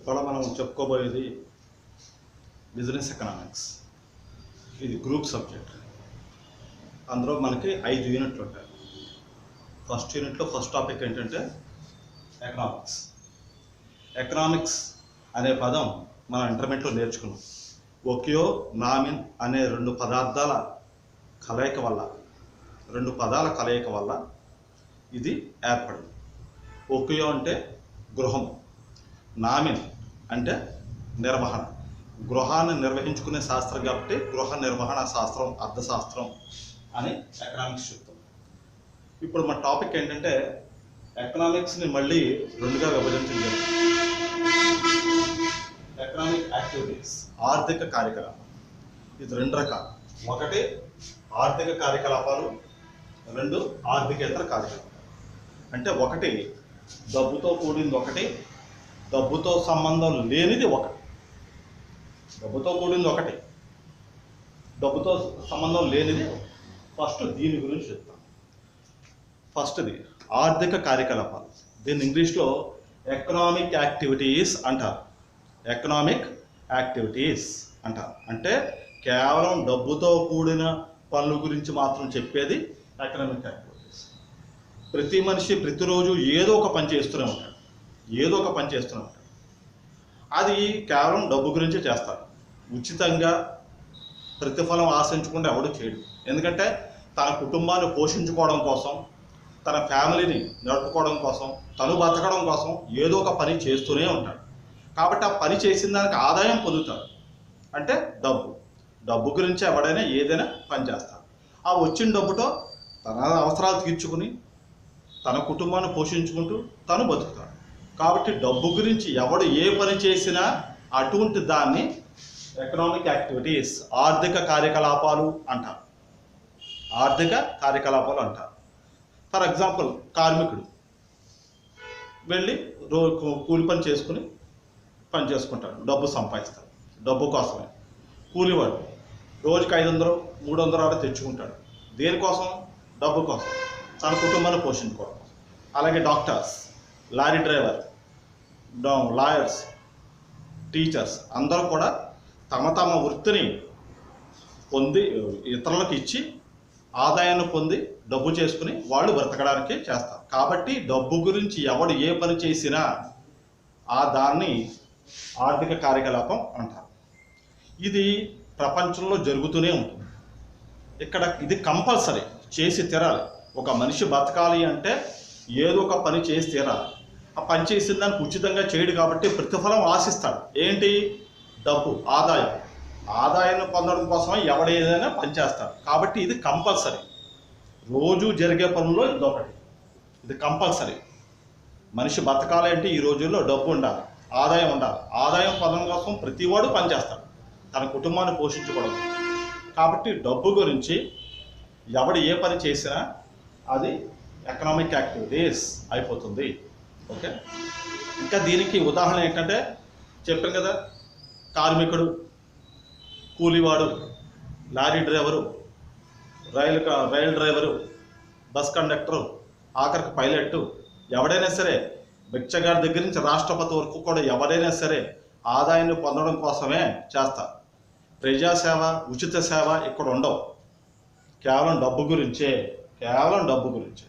ఇవాళ మనం చెప్పుకోబోయేది business economics. ఇది గ్రూప్ సబ్జెక్ట్. అందులో మనకి 5 యూనిట్లు ఉంటాయి. ఫస్ట్ యూనిట్లో ఫస్ట్ టాపిక్ ఏంటంటే ఎకనామిక్స్. ఎకనామిక్స్ అనే పదం మనం ఇంటర్మీడియట్లో నేర్చుకున్నాం. ఒకియో నామిన్ అనే రెండు పదాల కలయిక వల్ల ఇది ఏర్పడింది. ఒకియో అంటే గృహం, నామిన్ అంటే నిర్వహణ. గృహాన్ని నిర్వహించుకునే శాస్త్రం కాబట్టి గృహ నిర్వహణ శాస్త్రం, అర్థశాస్త్రం అని ఎకనామిక్స్ చెప్తాం. ఇప్పుడు మన టాపిక్ ఏంటంటే ఎకనామిక్స్ని మళ్ళీ రెండుగా విభజించడం జరిగింది. ఎకనామిక్ యాక్టివిటీస్, ఆర్థిక కార్యకలాపాలు. ఇది 2 రకాలు. ఒకటి ఆర్థిక కార్యకలాపాలు, 2 ఆర్థికేతర కార్యకలాపాలు. అంటే ఒకటి డబ్బుతో కూడింది, ఒకటి డబ్బుతో సంబంధం లేనిది ఒకటి. డబ్బుతో కూడింది ఒకటి, డబ్బుతో సంబంధం లేనిది. ఫస్ట్ దీని గురించి చెప్తాను. ఫస్ట్ది ఆర్థిక కార్యకలాపాలు. దీన్ని ఇంగ్లీష్లో ఎకనామిక్ యాక్టివిటీస్ అంటారు. ఎకనామిక్ యాక్టివిటీస్ అంటారు. అంటే కేవలం డబ్బుతో కూడిన పనుల గురించి మాత్రం చెప్పేది ఎకనామిక్ యాక్టివిటీస్. ప్రతి మనిషి ప్రతిరోజు ఏదో ఒక పని చేస్తూనే ఉంటాడు. అది కేవలం డబ్బు గురించే చేస్తారు. ఉచితంగా ప్రతిఫలం ఆశించకుండా ఎవడు చేయడు. ఎందుకంటే తన కుటుంబాన్ని పోషించుకోవడం కోసం, తన ఫ్యామిలీని నడుపుకోవడం కోసం, తను బతకడం కోసం ఏదో ఒక పని చేస్తూనే ఉంటాడు. కాబట్టి ఆ పని చేసిన దానికి ఆదాయం పొందుతాడు. అంటే డబ్బు గురించి ఎవడైనా ఏదైనా పని చేస్తాడు. ఆ వచ్చిన డబ్బుతో తన అవసరాలు తీర్చుకుని తన కుటుంబాన్ని పోషించుకుంటూ తను బతుకుతాడు. కాబట్టి డబ్బు గురించి ఎవడు ఏ పని చేసినా అటువంటి దాన్ని ఎకనామిక్ యాక్టివిటీస్, ఆర్థిక కార్యకలాపాలు అంటారు. ఫర్ ఎగ్జాంపుల్, కార్మికుడు వెళ్ళి కూలి పని చేసుకుంటాడు, డబ్బు సంపాదిస్తాడు. డబ్బు కోసమే. కూలివాడు రోజుకి 500, 300 తెచ్చుకుంటాడు. దేనికోసం? డబ్బు కోసం, తన కుటుంబాన్ని పోషించుకోవడం. అలాగే doctors, lorry driver, lawyers, teachers అందరూ కూడా తమ వృత్తిని పొంది ఇతరులకు ఇచ్చి ఆదాయాన్ని పొంది డబ్బు చేసుకుని వాళ్ళు బ్రతకడానికి చేస్తారు. కాబట్టి డబ్బు గురించి ఎవడు ఏ పని చేసినా దాన్ని ఆర్థిక కార్యకలాపం అంటారు. ఇది ప్రపంచంలో జరుగుతూనే ఉంటుంది. ఇక్కడ ఇది కంపల్సరీ చేసి తీరాలి. ఒక మనిషి బతకాలి అంటే ఏదో ఒక పని చేసి తీరాలి. ఆ పని చేసిన దానికి ఉచితంగా చేయడు కాబట్టి ప్రతిఫలం ఆశిస్తాడు. ఏంటి? డబ్బు, ఆదాయాన్ని పొందడం కోసమే ఎవడేదైనా పని చేస్తాడు. కాబట్టి ఇది కంపల్సరీ. రోజు జరిగే పనుల్లో ఇది కంపల్సరీ. మనిషి బతకాలి అంటే ఈ రోజుల్లో డబ్బు ఉండాలి, ఆదాయం ఉండాలి. ఆదాయం పొందడం కోసం ప్రతివాడు పనిచేస్తాడు, తన కుటుంబాన్ని పోషించుకోవడం. కాబట్టి డబ్బు గురించి ఎవడు ఏ పని చేసినా అది ఎకనామిక్ యాక్టివిటీస్ అయిపోతుంది. ఓకే. ఇంకా దీనికి ఉదాహరణ ఏంటంటే చెప్పాను కదా, కార్మికుడు, కూలివాడు, లారీ డ్రైవరు, రైలు డ్రైవరు, బస్ కండక్టరు, ఆఖరికి పైలట్, ఎవడైనా సరే, బిచ్చగాడి దగ్గర నుంచి రాష్ట్రపతి వరకు కూడా ఎవరైనా సరే ఆదాయాన్ని పొందడం కోసమే చేస్తారు. ప్రజాసేవ, ఉచిత సేవ ఇక్కడ ఉండవు. కేవలం డబ్బు గురించే.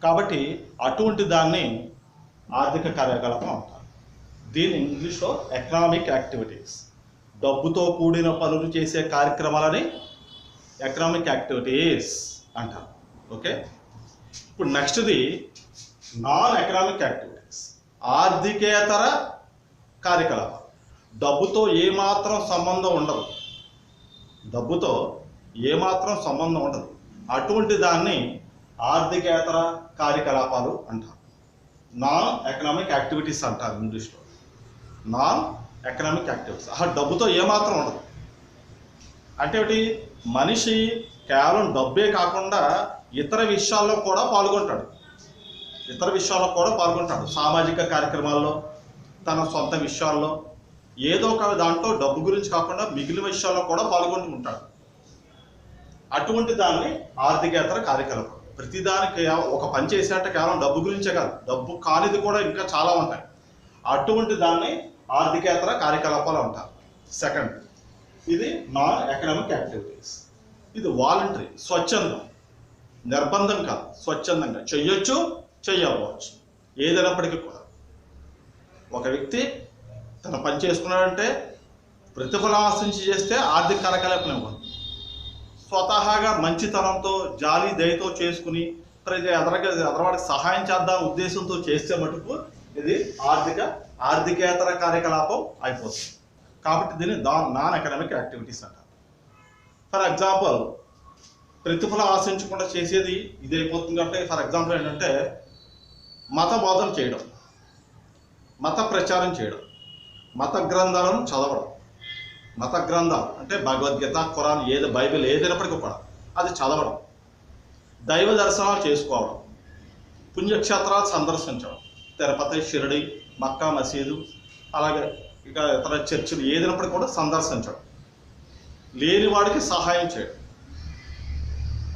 కాబట్టి అటువంటి దాన్ని ఆర్థిక కార్యకలాపం అంటారు. దీన్ని ఇంగ్లీష్లో ఎకనామిక్ యాక్టివిటీస్, డబ్బుతో కూడిన పనులు చేసే కార్యక్రమాలని ఎకనామిక్ యాక్టివిటీస్ అంటారు. ఓకే. ఇప్పుడు నెక్స్ట్ది నాన్ ఎకనామిక్ యాక్టివిటీస్, ఆర్థికేతర కార్యకలాపాలు. డబ్బుతో ఏమాత్రం సంబంధం ఉండదు. అటువంటి దాన్ని ఆర్థికేతర కార్యకలాపాలు అంటారు. నాన్ ఎకనామిక్ యాక్టివిటీస్ అంటారు ఇంగ్లీష్లో. Non economic activities. డబ్బుతో ఏమాత్రం ఉండదు. అంటే ఒకటి, మనిషి కేవలం డబ్బే కాకుండా ఇతర విషయాల్లో కూడా పాల్గొంటాడు. సామాజిక కార్యక్రమాల్లో, తన సొంత విషయాల్లో, ఏదో ఒక దాంట్లో డబ్బు గురించి కాకుండా మిగిలిన విషయాల్లో కూడా పాల్గొంటూ ఉంటాడు. అటువంటి దాన్ని ఆర్థికేతర కార్యకలాపం. ప్రతిదానికి ఒక పని చేసినట్టు కేవలం డబ్బు గురించే కాదు, డబ్బు కానిది కూడా ఇంకా చాలా ఉంటాయి. అటువంటి దాన్ని ఆర్థికేతర కార్యకలాపాలు అంటారు. సెకండ్, ఇది నాన్ ఎకనామిక్ యాక్టివిటీస్. ఇది వాలంటరీ, స్వచ్ఛందం, నిర్బంధం కాదు, స్వచ్ఛందంగా చెయ్యొచ్చు, చెయ్యకపోవచ్చు. ఏదైనప్పటికీ కూడా ఒక వ్యక్తి తన పని చేసుకున్నాడంటే ప్రతిఫలం ఆశించి చేస్తే ఆర్థిక కార్యకలాపం ఇవ్వదు. స్వతహాగా మంచితనంతో జాలి దయతో చేసుకుని ఎదరవాడికి సహాయం చేద్దాం ఉద్దేశంతో చేస్తే మటుకు ఇది ఆర్థికేతర కార్యకలాపం అయిపోతుంది. కాబట్టి దీన్ని నాన్ ఎకనామిక్ యాక్టివిటీస్ అంటారు. ఫర్ ఎగ్జాంపుల్, ప్రతిఫలం ఆశించకుండా చేసేది ఇది అయిపోతుంది. కాబట్టి ఫర్ ఎగ్జాంపుల్ ఏంటంటే మత బోధన చేయడం, మత ప్రచారం చేయడం, మత గ్రంథాలను చదవడం. మత గ్రంథాలు అంటే భగవద్గీత, ఖురాన్, బైబిల్ ఏదైనప్పటికీ కూడా అది చదవడం, దైవ దర్శనాలు చేసుకోవడం, పుణ్యక్షేత్రాలు సందర్శించడం, తిరుపతి, షిరిడి, మక్కా మసీదు, అలాగే ఇక ఇతర చర్చిలు ఏదైనప్పటికీ కూడా సందర్శించడం, లేని వాడికి సహాయం చేయడం,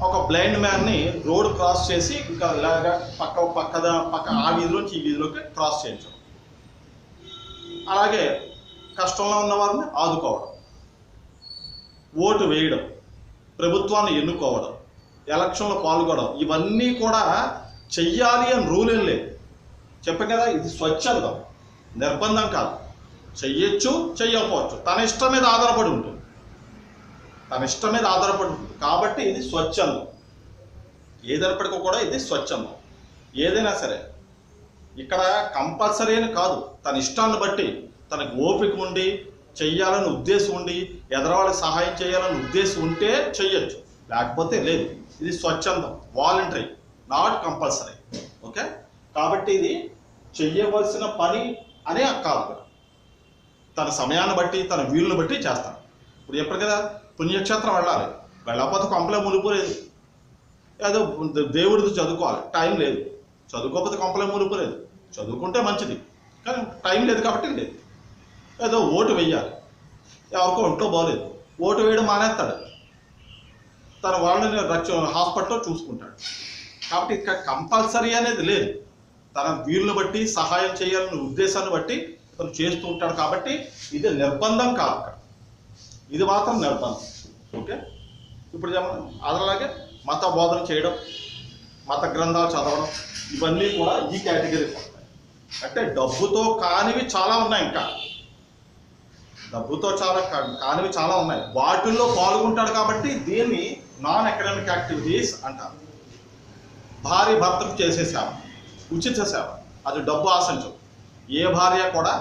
ఒక బ్లైండ్ మ్యాన్ని రోడ్ క్రాస్ చేసి ఇంకా ఇలాగా పక్క ఆ వీధిలోంచి ఈ వీధిలోకి క్రాస్ చేయించడం, అలాగే కష్టంలో ఉన్న వారిని ఆదుకోవడం, ఓటు వేయడం, ప్రభుత్వాన్ని ఎన్నుకోవడం, ఎలక్షన్లో పాల్గొనడం, ఇవన్నీ కూడా చెయ్యాలి అని రూల్ ఏం లేదు. చెప్పాం కదా, ఇది స్వచ్ఛందం, నిర్బంధం కాదు. చెయ్యొచ్చు, చెయ్యకపోవచ్చు, తన ఇష్టం మీద ఆధారపడి ఉంటుంది. కాబట్టి ఇది స్వచ్ఛందం. ఏదైనప్పటికీ కూడా ఇది స్వచ్ఛందం. ఏదైనా సరే ఇక్కడ కంపల్సరీ అని కాదు, తన ఇష్టాన్ని బట్టి తనకు ఓపిక ఉండి చెయ్యాలని ఉద్దేశం ఉండి ఎదరవాళ్ళకి సహాయం చేయాలని ఉద్దేశం ఉంటే చెయ్యొచ్చు, లేకపోతే లేదు. ఇది స్వచ్ఛందం, వాలంటరీ, నాట్ కంపల్సరీ. ఓకే, కాబట్టి ఇది చెయ్యవలసిన పని అనే కాదు, తన సమయాన్ని బట్టి తన వీలుని బట్టి చేస్తాను. ఇప్పుడు చెప్పారు కదా, పుణ్యక్షేత్రం వెళ్ళాలి, వెళ్ళకపోతే కొంపలే మునిపోలేదు. ఏదో దేవుడిది చదువుకోవాలి, టైం లేదు. చదువుకోకపోతే కొంపలే మునిపోలేదు. చదువుకుంటే మంచిది, కానీ టైం లేదు కాబట్టి లేదు. ఏదో ఓటు వేయాలి, ఎవరికో ఒంట్లో బాగోలేదు, ఓటు వేయడం మానేస్తాడు, తన వాళ్ళని హాస్పిటల్లో చూసుకుంటాడు. కాబట్టి ఇక్కడ కంపల్సరీ అనేది లేదు. తన వీలుని బట్టి సహాయం చేయాలనే ఉద్దేశాన్ని బట్టి తను చేస్తూ ఉంటాడు. కాబట్టి ఇది నిర్బంధం కాదు, ఇది మాత్రం నిర్బంధం. ఓకే, ఇప్పుడు అలాగే మత బోధన చేయడం, మత గ్రంథాలు చదవడం, ఇవన్నీ కూడా ఈ కేటగిరీకి వస్తాయి. అంటే డబ్బుతో కానివి చాలా ఉన్నాయి, ఇంకా డబ్బుతో కానివి చాలా ఉన్నాయి, వాటిల్లో పాల్గొంటాడు. కాబట్టి దీన్ని నాన్ ఎకనామిక్ యాక్టివిటీస్ అంటారు. భార్య భర్తకు చేసే సేవ, ఉచిత సేవ, అది డబ్బు ఆశించదు. ఏ భార్య కూడా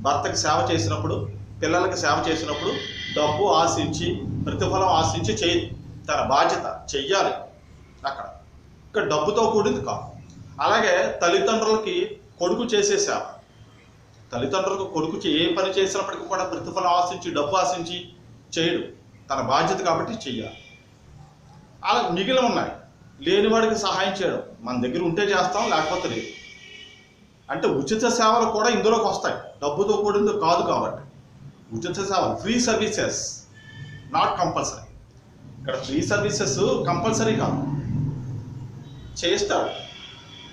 భర్తకి సేవ చేసినప్పుడు, పిల్లలకి సేవ చేసినప్పుడు డబ్బు ఆశించి ప్రతిఫలం ఆశించి చేయదు. తన బాధ్యత చెయ్యాలి అక్కడ, ఇక్కడ డబ్బుతో కూడింది కాదు. అలాగే తల్లిదండ్రులకి కొడుకు చేసే సేవ, తల్లిదండ్రులకు కొడుకు ఏ పని చేసినప్పటికీ కూడా ప్రతిఫలం ఆశించి డబ్బు ఆశించి చేయడు, తన బాధ్యత కాబట్టి చెయ్యాలి. అలా మిగిలిన ఉన్నాయి, లేనివాడికి సహాయం చేయడం, మన దగ్గర ఉంటే చేస్తాం, లేకపోతే లేదు. అంటే ఉచిత సేవలు కూడా ఇందులోకి వస్తాయి, డబ్బుతో కూడింది కాదు. కాబట్టి ఉచిత సేవలు, ఫ్రీ సర్వీసెస్, నాట్ కంపల్సరీ. ఇక్కడ ఫ్రీ సర్వీసెస్ కంపల్సరీ కాదు, చేస్తాడు.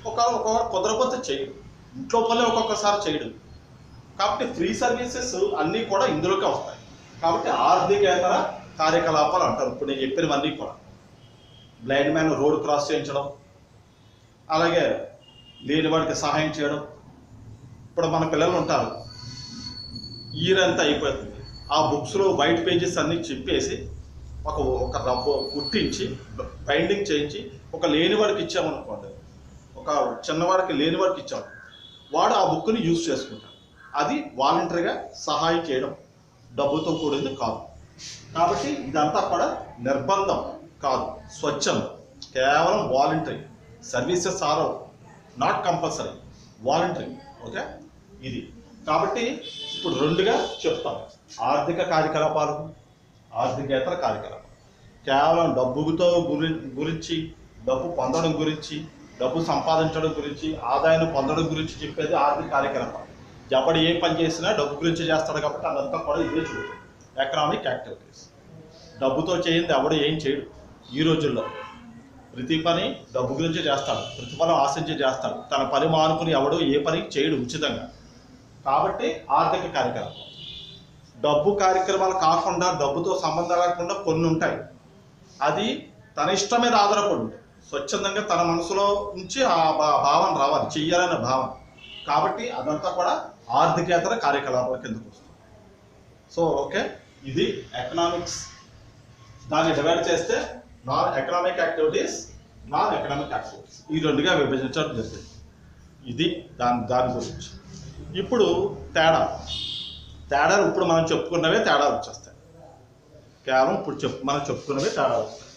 ఒక్కొక్క కుదరకపోతే చేయడు, ఇంట్లో పనులు ఒక్కొక్కసారి చేయడు. కాబట్టి ఫ్రీ సర్వీసెస్ అన్నీ కూడా ఇందులోకి వస్తాయి. కాబట్టి ఆర్థికేతర కార్యకలాపాలు అంటారు. ఇప్పుడు నేను చెప్పినవన్నీ కూడా బ్లైండ్ మ్యాన్ రోడ్ క్రాస్ చేయించడం, అలాగే లేని వాడికి సహాయం చేయడం. ఇప్పుడు మన పిల్లలు ఉంటారు, ఇయర్ అంతా అయిపోతుంది, ఆ బుక్స్లో వైట్ పేజెస్ అన్నీ చెప్పేసి ఒక రబ్బ కుట్టించి బైండింగ్ చేయించి ఒక లేనివాడికి ఇచ్చామనుకోండి, ఒక చిన్నవాడికి లేనివాడికి ఇచ్చాము, వాడు ఆ బుక్ని యూజ్ చేసుకుంటాడు. అది వాలంటరీగా సహాయం చేయడం, డబ్బుతో కూడింది కాదు. కాబట్టి ఇదంతా కూడా నిర్బంధం కాదు, స్వచ్ఛందం, కేవలం voluntary services are not compulsory, voluntary. Okay, ఇది కాబట్టి ఇప్పుడు రెండుగా చెప్తాం, ఆర్థిక కార్యకలాపాలు, ఆర్థికేతర కార్యకలాపాలు. కేవలం డబ్బుతో గురించి, డబ్బు పొందడం గురించి, డబ్బు సంపాదించడం గురించి, ఆదాయాన్ని పొందడం గురించి చెప్పేది ఆర్థిక కార్యకలాపాలు. ఎవడు ఏ పని చేసినా డబ్బు గురించి చేస్తాడు కాబట్టి అదంతా కూడా ఇదే చూడు, ఎకనామిక్ యాక్టివిటీస్. డబ్బుతో చేయింది ఎవడు ఏం చేయడు ఈ రోజుల్లో. ప్రతి పని డబ్బు గురించి చేస్తాడు, ప్రతిఫలం ఆశించి చేస్తాడు. తన పని మానుకుని ఎవడు ఏ పని చేయడు ఉచితంగా. కాబట్టి ఆర్థిక కార్యకలాపాలు. డబ్బు కార్యక్రమాలు కాకుండా, డబ్బుతో సంబంధం లేకుండా కొన్ని ఉంటాయి. అది తన ఇష్టం మీద ఆధారపడి ఉంటుంది. స్వచ్ఛందంగా తన మనసులో నుంచి ఆ భావన రావాలి, చెయ్యాలనే భావన. కాబట్టి అదంతా కూడా ఆర్థికేతర కార్యకలాపాల కిందకు వస్తుంది. సో ఓకే, ఇది ఎకనామిక్స్. దాన్ని డివైడ్ చేస్తే non economic activities, non economic activities, ఈ రెండుగా విభజించడం జరిగింది. ఇది దాని గురించి. ఇప్పుడు తేడాలు ఇప్పుడు మనం చెప్పుకున్నవే తేడాలు వచ్చేస్తాయి. కేవలం ఇప్పుడు మనం చెప్పుకున్నవే తేడాలు వస్తాయి.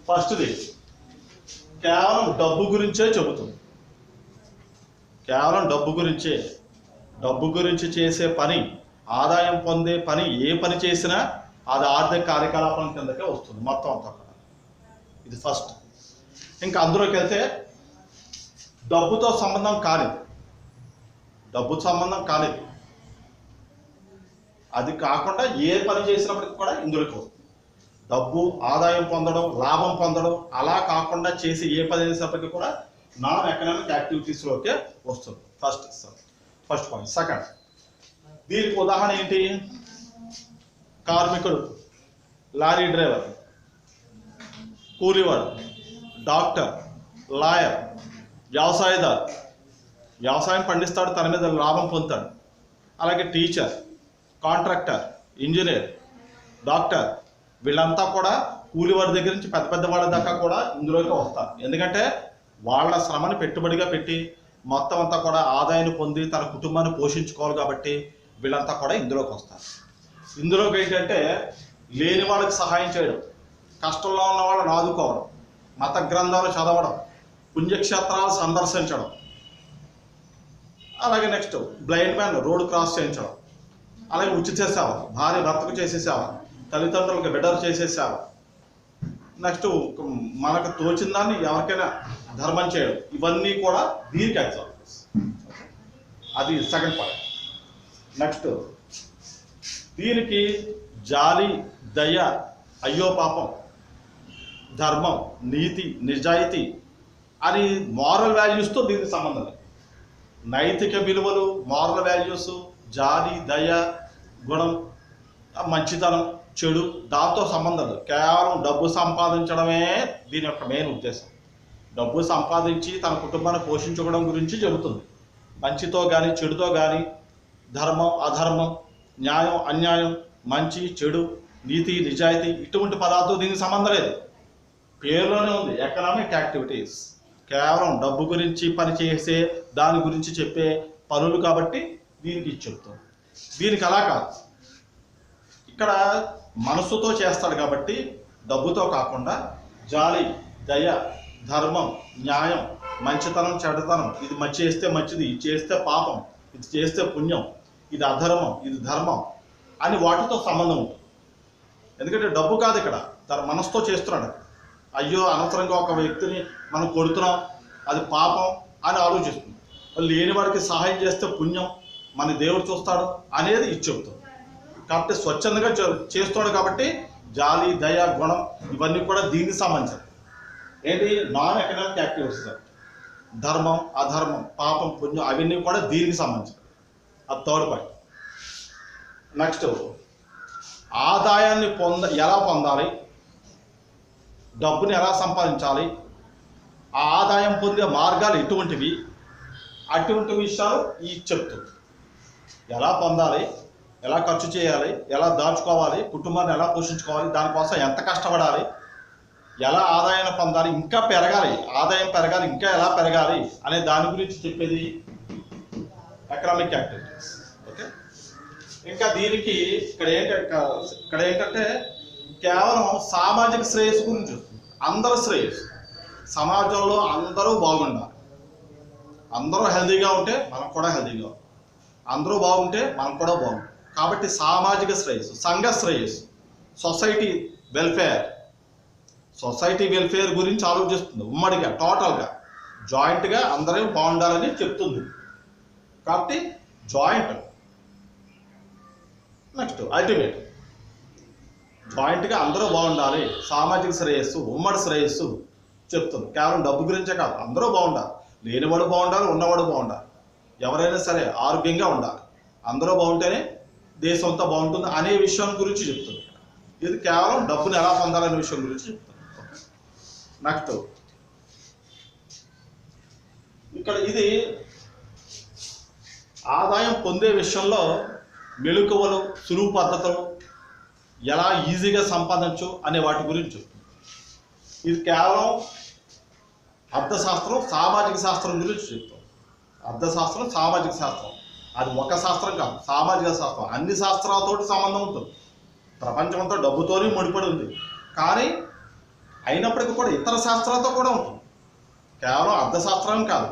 ఫస్ట్ది కేవలం డబ్బు గురించే చెబుతుంది. కేవలం డబ్బు గురించే. డబ్బు గురించి చేసే పని, ఆదాయం పొందే పని, ఏ పని చేసినా అది ఆర్థిక కార్యకలాపం కిందకే వస్తుంది మొత్తం అంతా కూడా. ఇది ఫస్ట్. ఇంకా అందులోకి వెళ్తే డబ్బుతో సంబంధం కానిది, అది కాకుండా ఏ పని చేసినప్పటికీ కూడా ఇందులోకి వస్తుంది. డబ్బు, ఆదాయం పొందడం, లాభం పొందడం, అలా కాకుండా చేసి ఏ పని చేసినప్పటికీ కూడా నాన్ ఎకనామిక్ యాక్టివిటీస్లోకే వస్తుంది. First point. సెకండ్, దీనికి ఉదాహరణ ఏంటి? కార్మికుడు, లారీ డ్రైవర్, కూలీవాడు, డాక్టర్, లాయర్, వ్యవసాయదారు, వ్యవసాయం పండిస్తాడు, తన మీద లాభం పొందుతాడు. అలాగే టీచర్, కాంట్రాక్టర్, ఇంజనీర్, డాక్టర్, వీళ్ళంతా కూడా కూలివాడి దగ్గర నుంచి పెద్ద వాళ్ళ దాకా కూడా ఇందులోకి వస్తారు. ఎందుకంటే వాళ్ళ శ్రమని పెట్టుబడిగా పెట్టి మొత్తం అంతా కూడా ఆదాయాన్ని పొంది తన కుటుంబాన్ని పోషించుకోవాలి. కాబట్టి వీళ్ళంతా కూడా ఇందులోకి వస్తారు. ఇందులోకి ఏంటంటే లేని వాళ్ళకి సహాయం చేయడం, కష్టంలో ఉన్న వాళ్ళని ఆదుకోవడం, మత గ్రంథాలు చదవడం, పుణ్యక్షేత్రాలు సందర్శించడం, అలాగే next blind man road cross చేయించడం, అలాగే ఉచిత సేవ, భార్య భర్తకు చేసే సేవ, తల్లిదండ్రులకు బెటర్ చేసే సేవ, నెక్స్ట్ మనకు తోచిన దాన్ని ఎవరికైనా ధర్మం చేయడం, ఇవన్నీ కూడా దీనికి ఎగ్జాంపుల్స్. అది సెకండ్ పాయింట్. నెక్స్ట్, దీనికి జాలి, దయ, అయ్యో పాపం, ధర్మం, నీతి, నిజాయితీ అని మారల్ వాల్యూస్తో దీనికి సంబంధం లేదు. నైతిక విలువలు, మారల్ వాల్యూస్, జాలి, దయ, గుణం, మంచితనం, చెడు, దాంతో సంబంధం లేదు. కేవలం డబ్బు సంపాదించడమే దీని యొక్క మెయిన్ ఉద్దేశం. డబ్బు సంపాదించి తన కుటుంబాన్ని పోషించుకోవడం గురించి చెబుతుంది. మంచితో కానీ, చెడుతో కానీ, ధర్మం, అధర్మం, న్యాయం, అన్యాయం, మంచి, చెడు, నీతి, నిజాయితీ, ఇటువంటి పదార్థం దీనికి సంబంధం లేదు. పేరులోనే ఉంది ఎకనామిక్ యాక్టివిటీస్. కేవలం డబ్బు గురించి పని చేసే దాని గురించి చెప్పే పనులు కాబట్టి దీనికి ఇది చెప్తాం. దీనికి అలా కాదు, ఇక్కడ మనసుతో చేస్తాడు కాబట్టి డబ్బుతో కాకుండా జాలి, దయ, ధర్మం, న్యాయం, మంచితనం, చెడుతనం, ఇది మంచి చేస్తే మంచిది, ఇది చేస్తే పాపం, ఇది చేస్తే పుణ్యం, ఇది అధర్మం, ఇది ధర్మం అని వాటితో సంబంధం ఉంటుంది. ఎందుకంటే డబ్బు కాదు ఇక్కడ, తన మనసుతో చేస్తున్నాడు. అయ్యో అనవసరంగా ఒక వ్యక్తిని మనం కొడుతున్నాం, అది పాపం అని ఆలోచిస్తుంది. లేని వాడికి సహాయం చేస్తే పుణ్యం, మన దేవుడు చూస్తాడు అనేది ఇది చెబుతుంది. కాబట్టి స్వచ్ఛందంగా చేస్తున్నాడు కాబట్టి జాలి, దయ, గుణం ఇవన్నీ కూడా దీనికి సంబంధించారు. ఏంటి? Non economic activities. ధర్మం, అధర్మం, పాపం, పుణ్యం అవన్నీ కూడా దీనికి సంబంధించారు. అది థర్డ్ పాయింట్. నెక్స్ట్, ఆదాయాన్ని ఎలా పొందాలి, డబ్బుని ఎలా సంపాదించాలి, ఆ ఆదాయం పొందే మార్గాలు ఎటువంటివి, అటువంటి విషయాలు ఈ చెప్తుంది. ఎలా పొందాలి, ఎలా ఖర్చు చేయాలి, ఎలా దాచుకోవాలి, కుటుంబాన్ని ఎలా పోషించుకోవాలి, దానికోసం ఎంత కష్టపడాలి, ఎలా ఆదాయాన్ని పొందాలి, ఇంకా పెరగాలి, ఆదాయం పెరగాలి, ఇంకా ఎలా పెరగాలి అనే దాని గురించి చెప్పేది ఎకనామిక్ యాక్టివిటీస్. ఓకే. ఇంకా దీనికి ఇక్కడ ఏంటంటే కేవలం సామాజిక శ్రేయస్సు గురించి వస్తుంది. అందరూ శ్రేయస్సు, సమాజంలో అందరూ బాగుండాలి, అందరూ హెల్తీగా ఉంటే మనం కూడా హెల్తీగా ఉంటాం, అందరూ బాగుంటే మనం కూడా బాగుంటాం. కాబట్టి సామాజిక శ్రేయస్సు, సంఘ శ్రేయస్సు, సొసైటీ వెల్ఫేర్ గురించి ఆలోచిస్తుంది. ఉమ్మడిగా, టోటల్గా, జాయింట్గా అందరూ బాగుండాలని చెప్తుంది. కాబట్టి జాయింట్. నెక్స్ట్ అల్టిమేట్, జాయింట్గా అందరూ బాగుండాలి, సామాజిక శ్రేయస్సు, ఉమ్మడి శ్రేయస్సు చెప్తుంది. కేవలం డబ్బు గురించే కాదు, అందరూ బాగుండాలి, లేనివాడు బాగుండాలి, ఉన్నవాడు బాగుండాలి, ఎవరైనా సరే ఆరోగ్యంగా ఉండాలి, అందరూ బాగుంటేనే దేశం అంతా బాగుంటుంది అనే విషయం గురించి చెప్తుంది. ఇది కేవలం డబ్బుని ఎలా పొందాలనే విషయం గురించి చెప్తుంది. నెక్స్ట్ ఇక్కడ ఇది ఆదాయం పొందే విషయంలో మెళుకువలు, సులువు పద్ధతులు, ఎలా ఈజీగా సంపాదించు అనే వాటి గురించి చెప్తుంది. ఇది కేవలం అర్థశాస్త్రం, సామాజిక శాస్త్రం గురించి చెప్తాం. అర్థశాస్త్రం, సామాజిక శాస్త్రం అది ఒక శాస్త్రం కాదు, సామాజిక శాస్త్రం. అన్ని శాస్త్రాలతోటి సంబంధం ఉంటుంది. ప్రపంచమంతా డబ్బుతోనే ముడిపడి ఉంది, కానీ అయినప్పటికీ కూడా ఇతర శాస్త్రాలతో కూడా ఉంటుంది. కేవలం అర్థశాస్త్రం కాదు,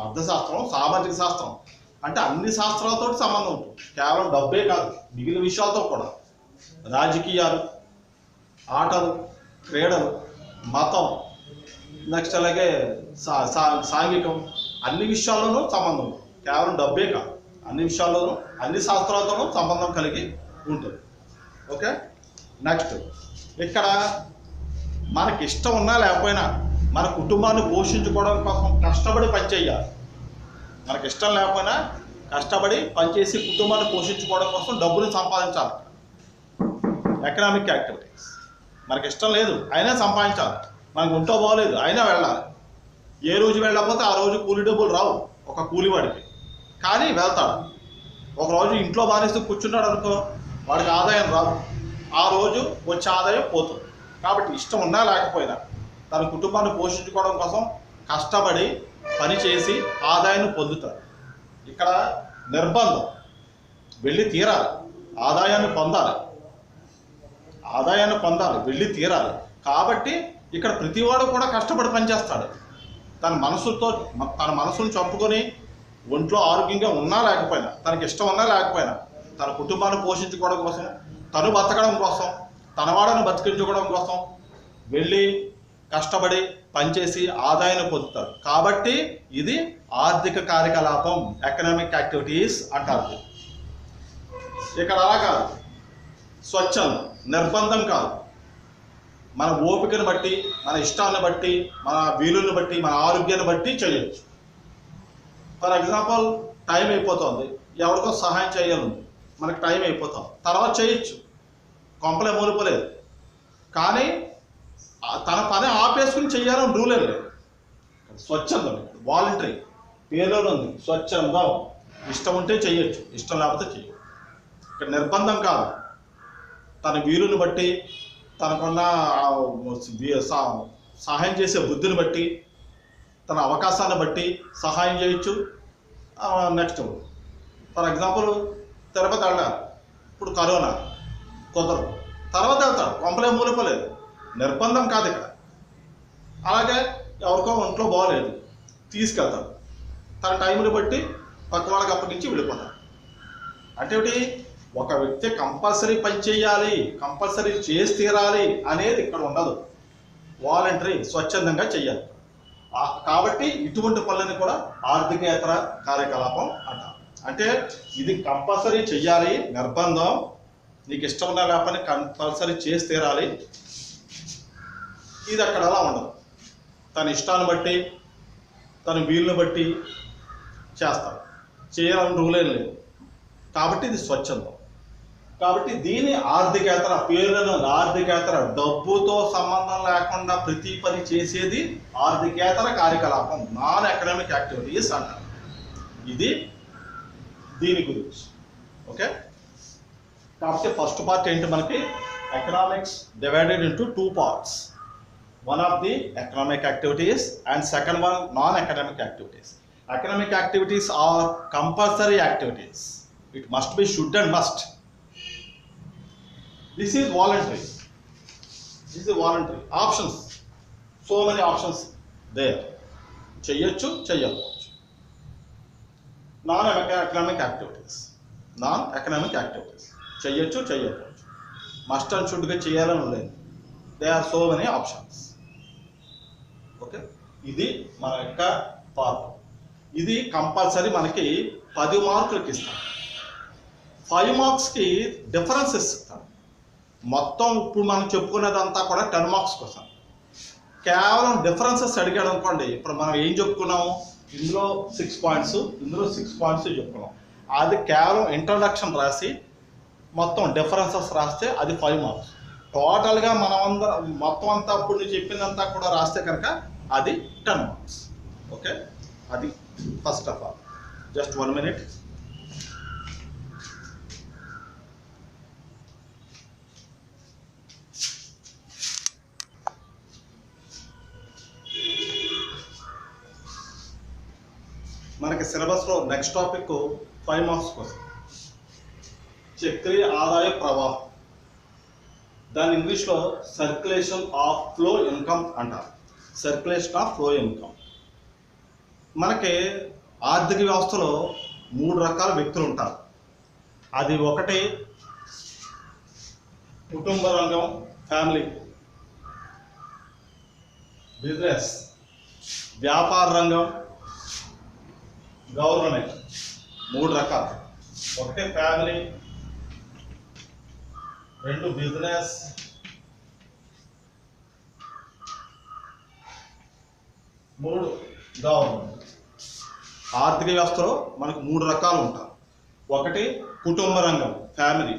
అర్థశాస్త్రం, సామాజిక శాస్త్రం అంటే అన్ని శాస్త్రాలతో సంబంధం ఉంటుంది. కేవలం డబ్బే కాదు, మిగిలిన విషయాలతో కూడా, రాజకీయాలు, ఆటలు, క్రీడలు, మతం, నెక్స్ట్ అలాగే సాంఘికం, అన్ని విషయాల్లోనూ సంబంధం ఉంటుంది. కేవలం డబ్బే కాదు, అన్ని విషయాల్లోనూ అన్ని శాస్త్రాలతోనూ సంబంధం కలిగి ఉంటుంది. ఓకే, నెక్స్ట్ ఇక్కడ మనకి ఇష్టం ఉన్నా లేకపోయినా మన కుటుంబాన్ని పోషించుకోవడం కోసం కష్టపడి పనిచేయాలి. మనకి ఇష్టం లేకపోయినా కష్టపడి పనిచేసి కుటుంబాన్ని పోషించుకోవడం కోసం డబ్బుని సంపాదించాలి. Economic activities. మనకి ఇష్టం లేదు అయినా సంపాదించాలి, మనకు ఉంటో బాగోలేదు అయినా వెళ్ళాలి. ఏ రోజు వెళ్ళకపోతే ఆ రోజు కూలి డబ్బులు రావు ఒక కూలివాడికి, కానీ వెళ్తాడు. ఒకరోజు ఇంట్లో బానిస్తూ కూర్చున్నాడు అనుకో, వాడికి ఆదాయం రాదు, ఆ రోజు వచ్చే ఆదాయం పోతుంది. కాబట్టి ఇష్టం ఉన్నా లేకపోయినా తన కుటుంబాన్ని పోషించుకోవడం కోసం కష్టపడి పనిచేసి ఆదాయాన్ని పొందుతారు. ఇక్కడ నిర్బంధం, వెళ్ళి తీరాలి, ఆదాయాన్ని పొందాలి, వెళ్ళి తీరాలి. కాబట్టి ఇక్కడ ప్రతివాడు కూడా కష్టపడి పనిచేస్తాడు. తన మనసును చంపుకొని ఒంట్లో ఆరోగ్యంగా ఉన్నా లేకపోయినా, తనకి ఇష్టం ఉన్నా లేకపోయినా, తన కుటుంబాన్ని పోషించుకోవడం కోసం, తను బతకడం కోసం, తనవాడను బతికించుకోవడం కోసం వెళ్ళి కష్టపడి పనిచేసి ఆదాయాన్ని పొందుతారు. కాబట్టి ఇది ఆర్థిక కార్యకలాపం, ఎకనామిక్ యాక్టివిటీస్ అంటారు. ఇక్కడ అలా కాదు, స్వచ్ఛందం, నిర్బంధం కాదు. మన ఓపికను బట్టి, మన ఇష్టాన్ని బట్టి, మన వీలుని బట్టి, మన ఆరోగ్యాన్ని బట్టి చేయొచ్చు. ఫర్ ఎగ్జాంపుల్, టైం అయిపోతుంది, ఎవరికో సహాయం చేయాలి, మనకు టైం అయిపోతాం, తర్వాత చేయొచ్చు, కొంపలే మూలిపోలేదు. కానీ తన పని ఆపేసుకుని చేయాలని రూలే లేదు. స్వచ్ఛందం, వాలంటరీ, పేరులో ఉంది స్వచ్ఛందం. ఇష్టం ఉంటే చేయొచ్చు, ఇష్టం లేకపోతే చేయొచ్చు. ఇక్కడ నిర్బంధం కాదు, తన వీలుని బట్టి, తనకున్న సహాయం చేసే బుద్ధిని బట్టి, తన అవకాశాన్ని బట్టి సహాయం చేయొచ్చు. నెక్స్ట్ ఫర్ ఎగ్జాంపుల్, తిరుపతి వెళ్ళాలి, ఇప్పుడు కరోనా కుదరదు, తర్వాత వెళ్తాడు, కొంపలే మూలిపోలేదు, నిర్బంధం కాదు ఇక్కడ. అలాగే ఎవరికో ఒంట్లో బాగోలేదు, తీసుకెళ్తాడు, తన టైంని బట్టి పక్క వాళ్ళకి అప్పగించి వెళ్ళిపోతాడు. అంటే ఒక వ్యక్తి కంపల్సరీ పని చేయాలి, కంపల్సరీ చేసి తీరాలి అనేది ఇక్కడ ఉండదు. వాలంటరీ, స్వచ్ఛందంగా చేయాలి. కాబట్టి ఇటువంటి పనులని కూడా ఆర్థికేతర కార్యకలాపం అంటారు. అంటే ఇది కంపల్సరీ చెయ్యాలి, నిర్బంధం, నీకు ఇష్టం ఉన్నా లేకపోతే కంపల్సరీ చేసి తీరాలి. ఇది అక్కడ అలా ఉండదు, తన ఇష్టాన్ని బట్టి, తన వీలుని బట్టి చేస్తాడు, చేయాలని రూలేం లేదు. కాబట్టి ఇది స్వచ్ఛందం. కాబట్టి దీని ఆర్థికేతర, పేరును ఆర్థికేతర, డబ్బుతో సంబంధం లేకుండా ప్రతి పని చేసేది ఆర్థికేతర కార్యకలాపం, నాన్ ఎకనామిక్ యాక్టివిటీస్ అంటారు. ఇది దీని గురించి. ఓకే, కాబట్టి ఫస్ట్ పార్ట్ ఏంటి మనకి, economics divided into 2 parts. One of the economic activities and second one non-economic activities. Economic activities are compulsory activities. It must be, should and must. This is voluntary. This is voluntary. Options. So many options there. చెయ్యొచ్చు, చెయ్యకపోవచ్చు. Non-economic activities. Non-economic activities. చెయ్యొచ్చు, చెయ్యకపోవచ్చు. Must and షుడ్గా చేయాలని లేదు. There are so many options. Okay, ఇది మన యొక్క part. ఇది compulsory మనకి 10 మార్కులకి ఇస్తాం. 5 మార్క్స్కి డిఫరెన్సెస్ ఇస్తాం. మొత్తం ఇప్పుడు మనం చెప్పుకునేదంతా కూడా 10 మార్క్స్ కోసం. కేవలం డిఫరెన్సెస్ అడిగాడు అనుకోండి, ఇప్పుడు మనం ఏం చెప్పుకున్నాము, ఇందులో 6 పాయింట్స్, ఇందులో 6 పాయింట్స్ చెప్పుకున్నాం. అది కేవలం ఇంట్రడక్షన్ రాసి మొత్తం డిఫరెన్సెస్ రాస్తే అది 5 మార్క్స్. టోటల్గా మనమందరం మొత్తం అంతా ఇప్పుడు నేను చెప్పిందంతా కూడా రాస్తే కనుక అది 10 మార్క్స్. ఓకే, అది first of all. Just 1 minute. మనకి సిలబస్లో నెక్స్ట్ టాపిక్ 5 మార్క్స్ కోసం చక్రీయ ఆదాయ ప్రవాహం. దాని ఇంగ్లీష్లో సర్క్యులేషన్ ఆఫ్ ఫ్లో ఇన్కమ్ అంటారు. Circulation of flow income. మనకి ఆర్థిక వ్యవస్థలో 3 రకాల వ్యక్తులు ఉంటారు. అది ఒకటి కుటుంబ రంగం, ఫ్యామిలీ, బిజినెస్, వ్యాపార రంగం, గవర్నమెంట్. 3 రకాలు. ఒకటి ఫ్యామిలీ, 2 బిజినెస్, 3 గవర్నమెంట్. ఆర్థిక వ్యవస్థలో మనకు 3 రకాలు ఉంటారు. ఒకటి కుటుంబ రంగం, ఫ్యామిలీ,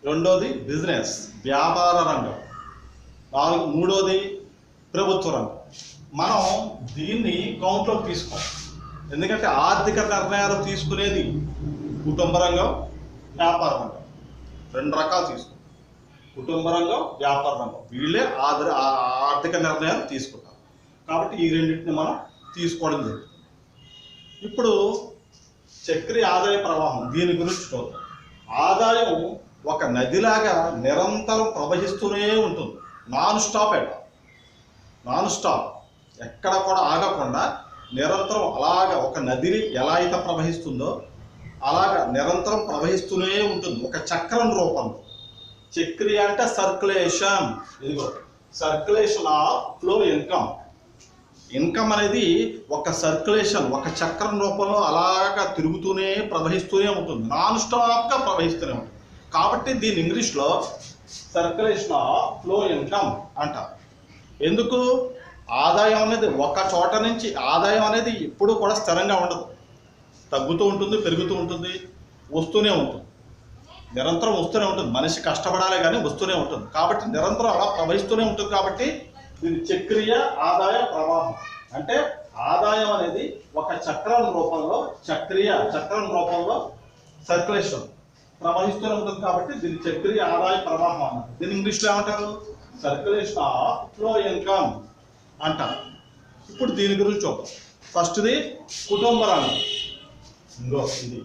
రెండోది బిజినెస్, వ్యాపార రంగం, మూడోది ప్రభుత్వ రంగం. మనం దీన్ని కౌంట్లోకి తీసుకోం, ఎందుకంటే ఆర్థిక నిర్ణయాలు తీసుకునేది కుటుంబ రంగం, వ్యాపార రంగం. 2 రకాలు తీసుకుంటాం. కుటుంబ రంగం, వ్యాపార రంగం, వీళ్ళే ఆర్థిక నిర్ణయాలు తీసుకుంటారు. కాబట్టి ఈ రెండింటిని మనం తీసుకోవడం జరుగుతుంది. ఇప్పుడు చక్రీయ ఆదాయ ప్రవాహం, దీని గురించి చూద్దాం. ఆదాయం ఒక నదిలాగా నిరంతరం ప్రవహిస్తూనే ఉంటుంది. నాన్ స్టాప్, ఎక్కడ కూడా ఆగకుండా నిరంతరం అలాగా ఒక నదిని ఎలా అయితే ప్రవహిస్తుందో అలాగా నిరంతరం ప్రవహిస్తూనే ఉంటుంది ఒక చక్రం రూపంలో. చక్రీయ అంటే సర్క్యులేషన్. ఇదిగో circulation of flow income. Income అనేది ఒక సర్క్యులేషన్, ఒక చక్రం రూపంలో అలాగా తిరుగుతూనే ప్రవహిస్తూనే ఉంటుంది. నాన్ స్టాప్గా ప్రవహిస్తూనే ఉంటుంది. కాబట్టి దీని ఇంగ్లీష్లో సర్క్యులేషన్ ఆఫ్ ఫ్లో ఇన్కమ్ అంటారు. ఎందుకు? ఆదాయం అనేది ఒక చోట నుంచి ఆదాయం అనేది ఎప్పుడూ కూడా స్థిరంగా ఉండదు. తగ్గుతూ ఉంటుంది, పెరుగుతూ ఉంటుంది, వస్తూనే ఉంటుంది. నిరంతరం వస్తూనే ఉంటుంది. మనిషి కష్టపడాలి కానీ వస్తూనే ఉంటుంది. కాబట్టి నిరంతరం అలా ప్రవహిస్తూనే ఉంటుంది. కాబట్టి ఇది చక్రీయ ఆదాయ ప్రవాహం. అంటే ఆదాయం అనేది ఒక చక్రం రూపంలో చక్రం రూపంలో సర్క్యులేషన్ ప్రవహిస్తూనే ఉంటుంది. కాబట్టి దీన్ని చక్రీయ ఆదాయ ప్రవాహం అన్నారు. దీన్ని ఇంగ్లీష్లో ఏమంటారు? సర్క్యులేషన్ ఆఫ్ ఫ్లో ఇన్కమ్ అంటారు. ఇప్పుడు దీని గురించి చూద్దాం. ఫస్ట్ది కుటుంబ రంగం, ఇది.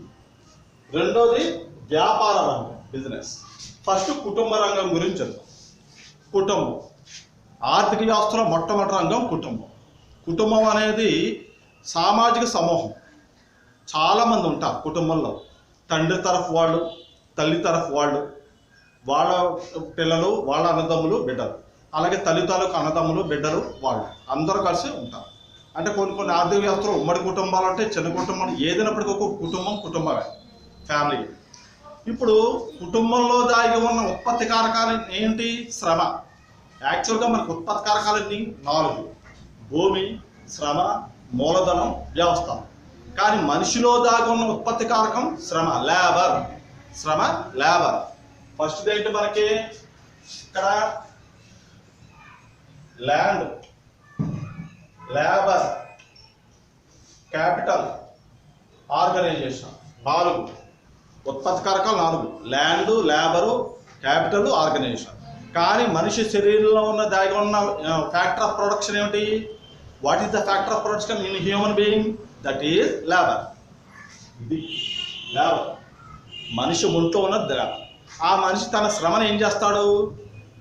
రెండోది వ్యాపార రంగం, బిజినెస్. ఫస్ట్ కుటుంబ రంగం గురించి చెప్తాం. కుటుంబం ఆర్థిక వ్యవస్థలో మొట్టమొదటి రంగం కుటుంబం. కుటుంబం అనేది సామాజిక సమూహం. చాలామంది ఉంటారు కుటుంబంలో. తండ్రి తరఫు వాళ్ళు, తల్లి తరఫు వాళ్ళు, వాళ్ళ పిల్లలు, వాళ్ళ అన్నదమ్ములు, బిడ్డలు, అలాగే తల్లి తాలూకు అన్నదమ్ములు, బిడ్డలు, వాళ్ళు అందరూ కలిసి ఉంటారు. అంటే కొన్ని ఆర్థిక వ్యవస్థలో ఉమ్మడి కుటుంబాలు అంటే చిన్న కుటుంబం ఏదైనప్పటికీ ఒక కుటుంబమే, ఫ్యామిలీ. ఇప్పుడు కుటుంబంలో దాగి ఉన్న ఉత్పత్తి కారకాలు ఏంటి? శ్రమ. యాక్చువల్గా మనకు ఉత్పత్తి కారకాలన్నీ 4: భూమి, శ్రమ, మూలధనం, వ్యవస్థ. కానీ మనిషిలో దాగి ఉన్న ఉత్పత్తి కారకం శ్రమ, లేబర్. ఫస్ట్ ఏంటి మనకి? ఇక్కడ ల్యాండ్, లేబర్, క్యాపిటల్, ఆర్గనైజేషన్. 4 ఉత్పత్తి కారకాలు 4: ల్యాండ్, లేబరు, క్యాపిటల్, ఆర్గనైజేషన్. కానీ మనిషి శరీరంలో ఉన్న దాగి ఉన్న ఫ్యాక్టర్ ఆఫ్ ప్రొడక్షన్ ఏమిటి? What is the factor of production in human being? That is labour. ఇది లేబర్. మనిషి ఒంట్లో ఉన్న లేబర్. ఆ మనిషి తన శ్రమను ఏం చేస్తాడు?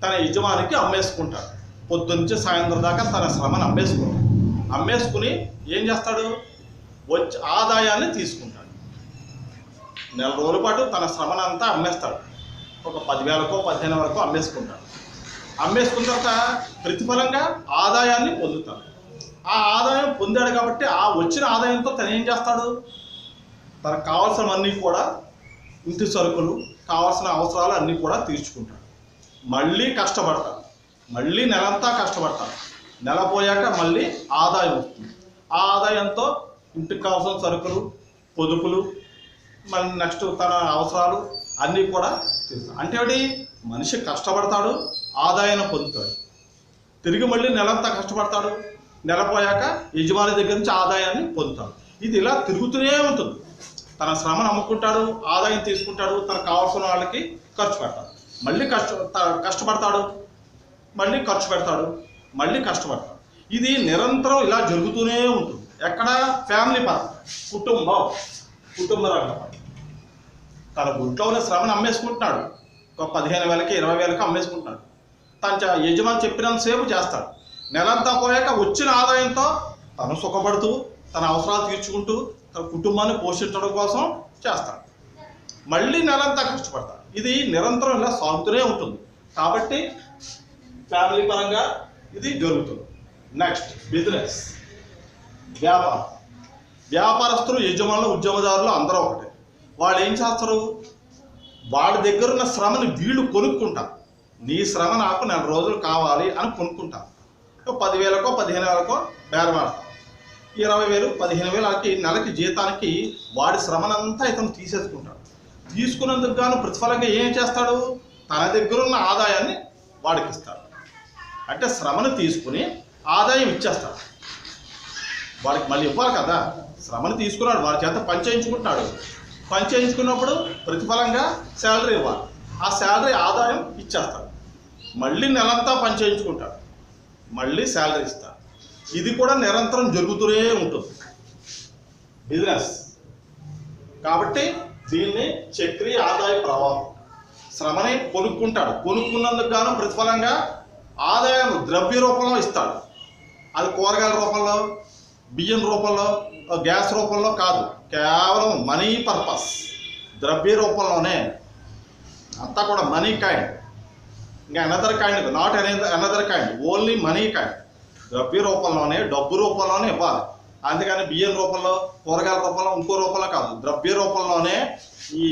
తన యజమానికి అమ్మేసుకుంటాడు. పొద్దున్నుంచి సాయంత్రం దాకా తన శ్రమను అమ్మేసుకుని ఏం చేస్తాడు? ఆదాయాన్ని తీసుకుంటాడు. నెల రోజుల పాటు తన శ్రమను అంతా అమ్మేస్తాడు. ఒక 10,000కో 15,000 వరకు అమ్మేసుకుంటాడు. అమ్మేసుకున్న తర్వాత ప్రతిఫలంగా ఆదాయాన్ని పొందుతాడు. ఆ ఆదాయం పొందాడు కాబట్టి ఆ వచ్చిన ఆదాయంతో తను ఏం చేస్తాడు? తనకు కావాల్సినవన్నీ కూడా, ఇంటి సరుకులు, కావాల్సిన అవసరాలు అన్నీ కూడా తీర్చుకుంటాడు. మళ్ళీ కష్టపడతాడు. మళ్ళీ నెలంతా కష్టపడతాడు. నెల పోయాక మళ్ళీ ఆదాయం వస్తుంది. ఆ ఆదాయంతో ఇంటికి కావాల్సిన సరుకులు, పొదుపులు, మళ్ళీ నెక్స్ట్ తన అవసరాలు అన్నీ కూడా తీరుతాడు. అంటే ఏమిటి, మనిషి కష్టపడతాడు, ఆదాయాన్ని పొందుతాడు, తిరిగి మళ్ళీ నెలంతా కష్టపడతాడు, నెల పోయాక యజమాని దగ్గర నుంచి ఆదాయాన్ని పొందుతాడు. ఇది ఇలా తిరుగుతూనే ఉంటుంది. తన శ్రమను అమ్ముకుంటాడు, ఆదాయం తీసుకుంటాడు, తనకు కావాల్సిన వాళ్ళకి ఖర్చు పెడతాడు, మళ్ళీ కష్టపడతాడు, మళ్ళీ ఖర్చు పెడతాడు, మళ్ళీ కష్టపడతాడు. ఇది నిరంతరం ఇలా జరుగుతూనే ఉంటుంది. ఎక్కడ, ఫ్యామిలీ పరంగా, కుటుంబ రంగం. తన గుంట్లో ఉన్న శ్రమను అమ్మేసుకుంటున్నాడు, ఒక 15,000కి 20,000కి అమ్మేసుకుంటున్నాడు. తన యజమాని చెప్పినంతసేపు చేస్తాడు. నెలంతా పోయాక వచ్చిన ఆదాయంతో తను సుఖపడుతూ, తన అవసరాలు తీర్చుకుంటూ, తన కుటుంబాన్ని పోషించడం కోసం చేస్తాడు, మళ్ళీ నెలంతా కష్టపడతాడు. ఇది నిరంతరం ఇలా సాగుతూనే ఉంటుంది. కాబట్టి ఫ్యామిలీ పరంగా ఇది జరుగుతుంది. నెక్స్ట్ బిజినెస్, వ్యాపారం. వ్యాపారస్తులు, యజమానులు, ఉద్యమదారులు అందరూ ఒకటే. వాళ్ళు ఏం చేస్తారు, వాళ్ళ దగ్గర ఉన్న శ్రమని వీళ్ళు కొనుక్కుంటారు. నీ శ్రమ నాకు 4 రోజులు కావాలి అని కొనుక్కుంటారు. 10,000కో 15,000కో బేరమాడతారు. 20,000 15,000కి నెలకి జీతానికి వాడి శ్రమనంతా ఇతను తీసేసుకుంటాడు. తీసుకున్నందుకు గాను ప్రతిఫలంగా ఏం చేస్తాడు, తన దగ్గర ఉన్న ఆదాయాన్ని వాడికి ఇస్తాడు. అంటే శ్రమను తీసుకుని ఆదాయం ఇచ్చేస్తాడు. వాడికి మళ్ళీ ఇవ్వాలి కదా. శ్రమను తీసుకున్నాడు, వాడి చేత పని చేయించుకుంటున్నాడు. పని చేయించుకున్నప్పుడు ప్రతిఫలంగా శాలరీ ఇవ్వాలి. ఆ శాలరీ ఆదాయం ఇచ్చేస్తాడు. మళ్ళీ నెలంతా పని చేయించుకుంటాడు, మళ్ళీ శాలరీ ఇస్తాడు. ఇది కూడా నిరంతరం జరుగుతూనే ఉంటుంది బిజినెస్. కాబట్టి దీన్ని చక్రీయ ఆదాయ ప్రవాహం. శ్రమని కొనుక్కుంటాడు, కొనుక్కున్నందుకు గాను ప్రతిఫలంగా ఆదాయం ద్రవ్య రూపంలో ఇస్తాడు. అది కూరగాయల రూపంలో, బియ్యం రూపంలో, గ్యాస్ రూపంలో కాదు, కేవలం మనీ పర్పస్, ద్రవ్య రూపంలోనే. అంతా కూడా మనీ కైండ్, ఇంకా another kind, not another kind, only money kind. ద్రవ్య రూపంలోనే, డబ్బు రూపంలోనే ఇవ్వాలి. అందుకని బియ్యం రూపంలో, కూరగాయల రూపంలో, ఇంకో రూపంలో కాదు, ద్రవ్య రూపంలోనే. ఈ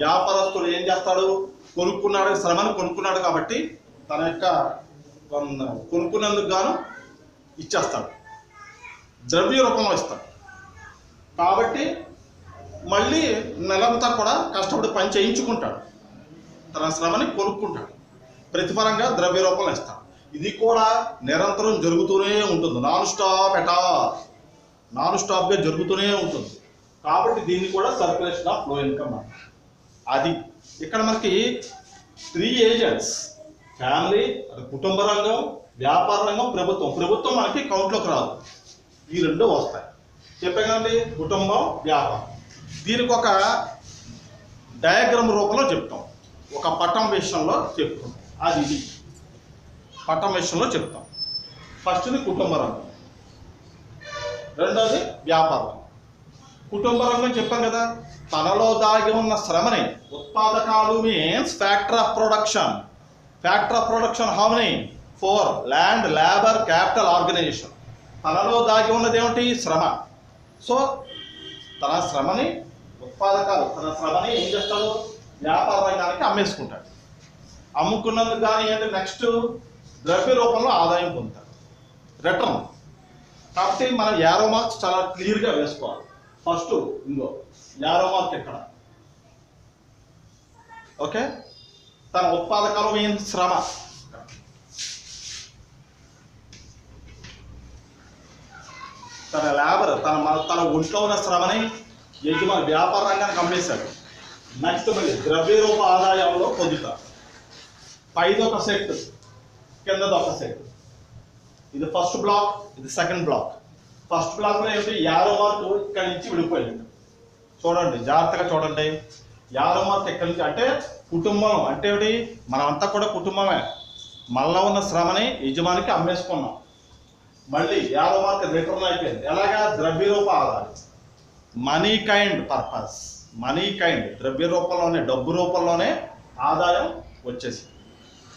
వ్యాపారస్తుడు ఏం చేస్తాడు, కొనుక్కున్నాడు, శ్రమను కొనుక్కున్నాడు కాబట్టి తన యొక్క కొనుక్కున్నందుకు గాను ఇచ్చేస్తాడు, ద్రవ్య రూపంలో ఇస్తాడు. కాబట్టి మళ్ళీ నెలంతా కూడా కష్టపడి పని చేయించుకుంటాడు, తన శ్రమని కొనుక్కుంటాడు, ప్రతిఫలంగా ద్రవ్య రూపంలో ఇస్తాడు. ఇది కూడా నిరంతరం జరుగుతూనే ఉంటుంది. నాన్ స్టాప్గా జరుగుతూనే ఉంటుంది. కాబట్టి దీన్ని కూడా సర్క్యులేషన్ ఆఫ్ ఫ్లో ఇన్కమ్ అంటారు. అది ఇక్కడ మనకి 3 ఏజెంట్స్, ఫ్యామిలీ, కుటుంబ రంగం, వ్యాపార రంగం, ప్రభుత్వం. ప్రభుత్వం మనకి కౌంట్లోకి రాదు, ఈ 2 వస్తాయి. చెప్పే కదండి, కుటుంబం, వ్యాపారం. దీనికి ఒక డయాగ్రామ్ రూపంలో చెప్తాం, ఒక పటం విషయంలో చెప్తాం. అది ఇది పటం విషయంలో చెప్తాం. ఫస్ట్ది కుటుంబ రంగం, రెండోది వ్యాపారం. కుటుంబ రంగం చెప్పాం కదా, తనలో దాగి ఉన్న శ్రమని, ఉత్పాదకాలు means factor of production. Factor of production how many? 4. Land, labour, capital, organisation. తనలో దాగి ఉన్నది ఏమిటి? శ్రమ. సో తన శ్రమని, ఉత్పాదకాలు, తన శ్రమని ఏం చేస్తాడు, వ్యాపార రంగానికి అమ్మేసుకుంటాడు. అమ్ముకున్నందుకు కానీ ఏంటి, నెక్స్ట్ ద్రవ్య రూపంలో ఆదాయం పొందుతాడు, రిటర్న్. కాబట్టి మనం యారో మార్క్స్ చాలా క్లియర్గా వేసుకోవాలి. ఫస్ట్ ఇంకో యారో మార్క్ ఎక్కడ, ఓకే. తన ఉత్పాదకాలు మీన్స్ శ్రమ, తన లేబర్, తన ఒంట్లో ఉన్న శ్రమని యజమాని వ్యాపార రంగానికి అమ్మేశాడు. నెక్స్ట్ మళ్ళీ ద్రవ్య రూప ఆదాయంలో పొందుతారు. పైది ఒక సెట్, కిందది ఒక సెట్. ఇది ఫస్ట్ బ్లాక్, ఇది సెకండ్ బ్లాక్. ఫస్ట్ బ్లాక్లో ఏమిటి, యారో మార్క్ ఇక్కడి నుంచి విడిపోయింది. చూడండి, జాగ్రత్తగా చూడండి. యారో మార్క్ ఇక్కడి నుంచి అంటే కుటుంబం అంటే ఏమిటి, మనమంతా కూడా కుటుంబమే. మనలో ఉన్న శ్రమని యజమానికి అమ్మేసుకున్నాం. మళ్ళీ యారో మార్క్ రిటర్న్ అయిపోయింది. ఎలాగా, ద్రవ్య రూప ఆదాయం, money kind purpose. Money kind, ద్రవ్య రూపంలోనే, డబ్బు రూపంలోనే ఆదాయం వచ్చేసి,